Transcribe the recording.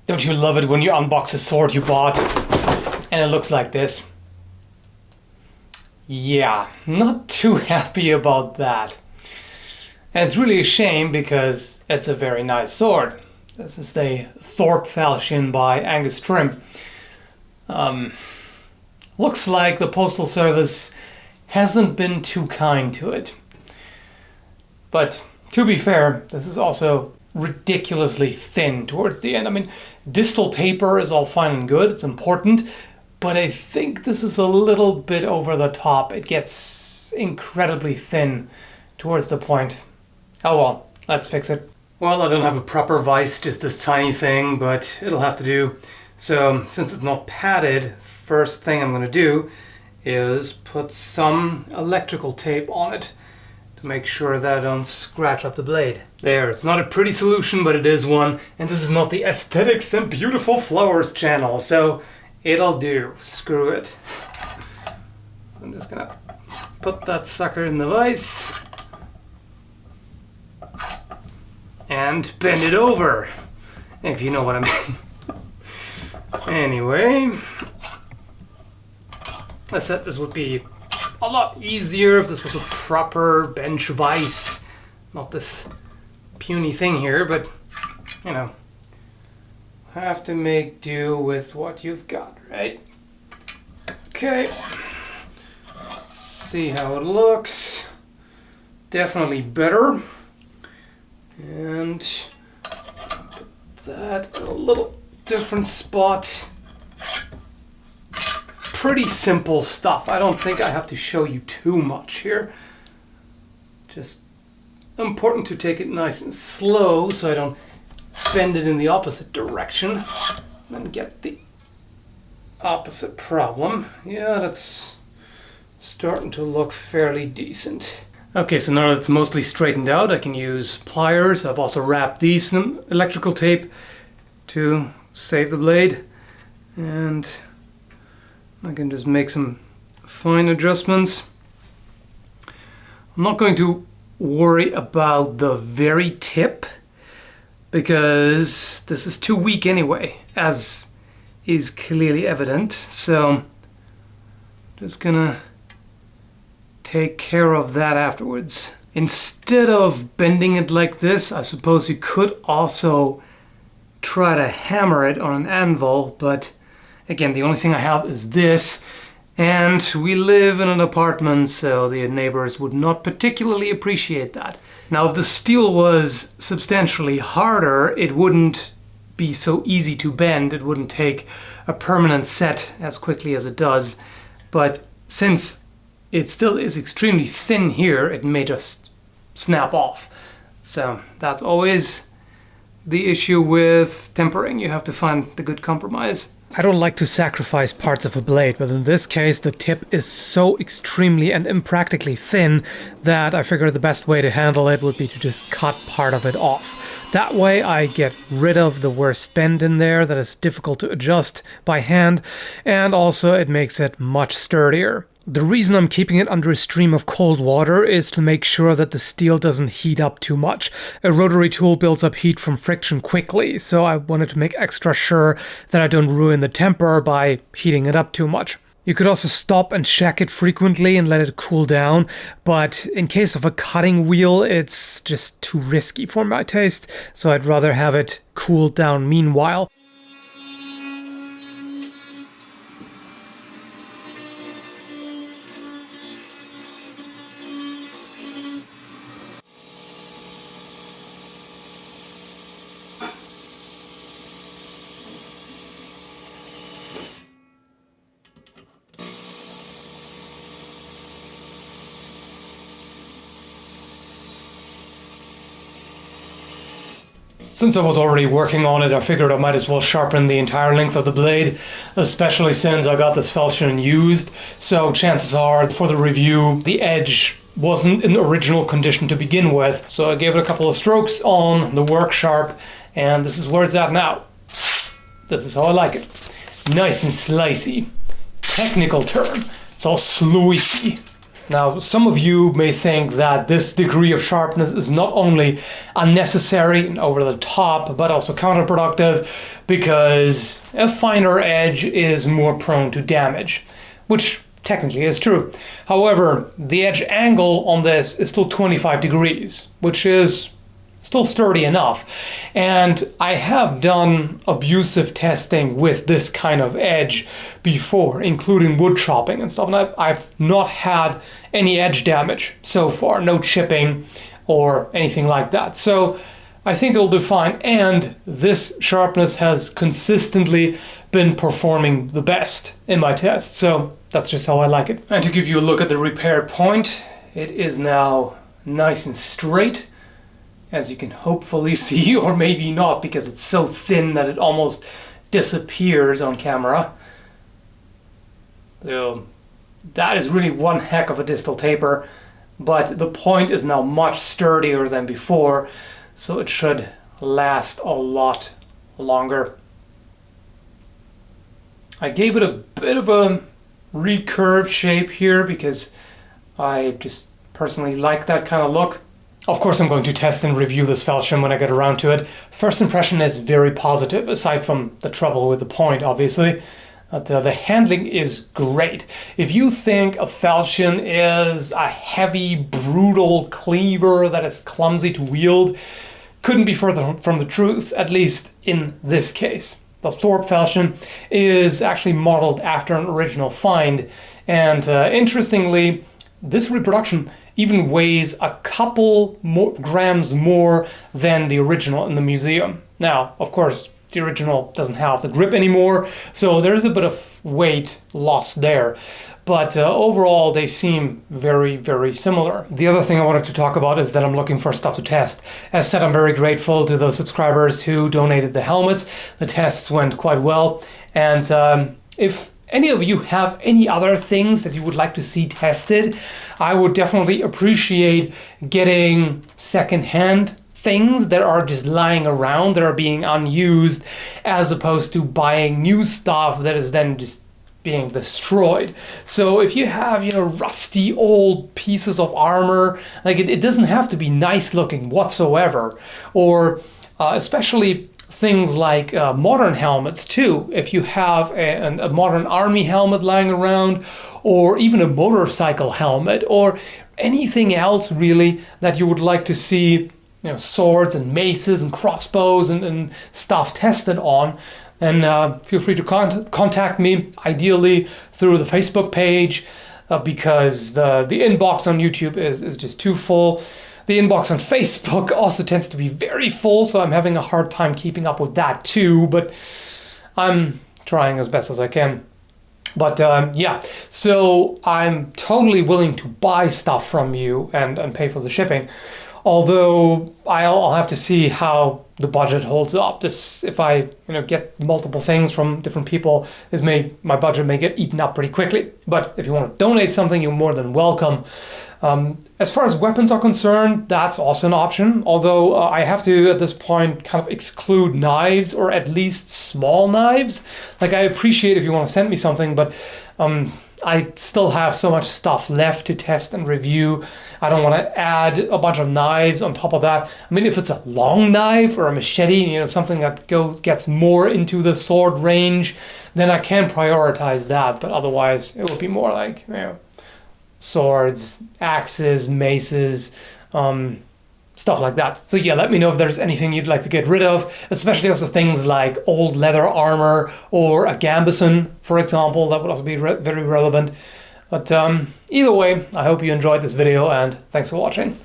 Don't you love it when you unbox a sword you bought and it looks like this? Yeah, not too happy about that. And it's really a shame because it's a very nice sword. This is the Thorpe Falchion by Angus Trim. Looks like the Postal Service hasn't been too kind to it. But to be fair, this is also ridiculously thin towards the end. I mean, distal taper is all fine and good, it's important, but I think this is a little bit over the top. It gets incredibly thin towards the point. Oh well, let's fix it. Well, I don't have a proper vise, just this tiny thing, but it'll have to do. So, since it's not padded, first thing I'm going to do is put some electrical tape on it to make sure that I don't scratch up the blade. There, it's not a pretty solution, but it is one, and this is not the Aesthetics and Beautiful Flowers channel, so it'll do. Screw it. I'm just gonna put that sucker in the vise and bend it over, if you know what I mean. Anyway, I said this would be a lot easier if this was a proper bench vise, not this puny thing here, but you know, have to make do with what you've got, right? Okay, let's see how it looks. Definitely better. And put that in a little different spot. Pretty simple stuff. I don't think I have to show you too much here. Just important to take it nice and slow so I don't bend it in the opposite direction and get the opposite problem. Yeah, that's starting to look fairly decent. Okay, so now that it's mostly straightened out, I can use pliers. I've also wrapped these in electrical tape to save the blade, and I can just make some fine adjustments. I'm not going to worry about the very tip because this is too weak anyway, as is clearly evident. So just gonna take care of that afterwards. Instead of bending it like this, I suppose you could also try to hammer it on an anvil, but again, the only thing I have is this, and we live in an apartment, so the neighbors would not particularly appreciate that. Now, if the steel was substantially harder, it wouldn't be so easy to bend. It wouldn't take a permanent set as quickly as it does, but since it still is extremely thin here, it may just snap off. So that's always the issue with tempering. You have to find the good compromise. I don't like to sacrifice parts of a blade, but in this case the tip is so extremely and impractically thin that I figured the best way to handle it would be to just cut part of it off. That way I get rid of the worst bend in there that is difficult to adjust by hand, and also it makes it much sturdier. The reason I'm keeping it under a stream of cold water is to make sure that the steel doesn't heat up too much. A rotary tool builds up heat from friction quickly, so I wanted to make extra sure that I don't ruin the temper by heating it up too much. You could also stop and check it frequently and let it cool down, but in case of a cutting wheel, it's just too risky for my taste, so I'd rather have it cool down meanwhile. Since I was already working on it, I figured I might as well sharpen the entire length of the blade, especially since I got this falchion used, so chances are for the review the edge wasn't in original condition to begin with, so I gave it a couple of strokes on the work sharp, and this is where it's at now. This is how I like it. Nice and slicey. Technical term. It's all slicey. Now, some of you may think that this degree of sharpness is not only unnecessary and over the top, but also counterproductive, because a finer edge is more prone to damage, which technically is true. However, the edge angle on this is still 25 degrees, which is still sturdy enough. And I have done abusive testing with this kind of edge before, including wood chopping and stuff, and I've not had any edge damage so far, no chipping or anything like that. So I think it'll do fine, and this sharpness has consistently been performing the best in my tests, so that's just how I like it. And to give you a look at the repair point, it is now nice and straight, as you can hopefully see, or maybe not, because it's so thin that it almost disappears on camera. So that is really one heck of a distal taper, but the point is now much sturdier than before, so it should last a lot longer. I gave it a bit of a recurved shape here because I just personally like that kind of look. Of course, I'm going to test and review this falchion when I get around to it. First impression is very positive, aside from the trouble with the point, obviously. But the handling is great. If you think a falchion is a heavy, brutal cleaver that is clumsy to wield, couldn't be further from the truth, at least in this case. The Thorpe Falchion is actually modeled after an original find, and interestingly, this reproduction even weighs a couple more grams more than the original in the museum. Now, of course, the original doesn't have the grip anymore, so there's a bit of weight loss there. But overall, they seem very, very similar. The other thing I wanted to talk about is that I'm looking for stuff to test. As said, I'm very grateful to those subscribers who donated the helmets. The tests went quite well. And if any of you have any other things that you would like to see tested, I would definitely appreciate getting secondhand things that are just lying around, that are being unused, as opposed to buying new stuff that is then just being destroyed. So if you have, rusty old pieces of armor, like it doesn't have to be nice looking whatsoever, or especially things like modern helmets too. If you have a modern army helmet lying around, or even a motorcycle helmet, or anything else really that you would like to see, swords and maces and crossbows and stuff tested on, then feel free to contact me, ideally through the Facebook page, because the inbox on YouTube is just too full. The inbox on Facebook also tends to be very full, so I'm having a hard time keeping up with that too, but I'm trying as best as I can. But yeah, so I'm totally willing to buy stuff from you and pay for the shipping. Although I'll have to see how the budget holds up. If I get multiple things from different people, my budget may get eaten up pretty quickly. But if you want to donate something, you're more than welcome. As far as weapons are concerned, that's also an option. Although I have to at this point kind of exclude knives, or at least small knives. Like, I appreciate if you want to send me something, but I still have so much stuff left to test and review. I don't want to add a bunch of knives on top of that. I mean, if it's a long knife or a machete, something that gets more into the sword range, then I can prioritize that. But otherwise, it would be more like, swords, axes, maces, stuff like that. So yeah, let me know if there's anything you'd like to get rid of, especially also things like old leather armor or a gambeson, for example. That would also be very relevant. But either way, I hope you enjoyed this video, and thanks for watching.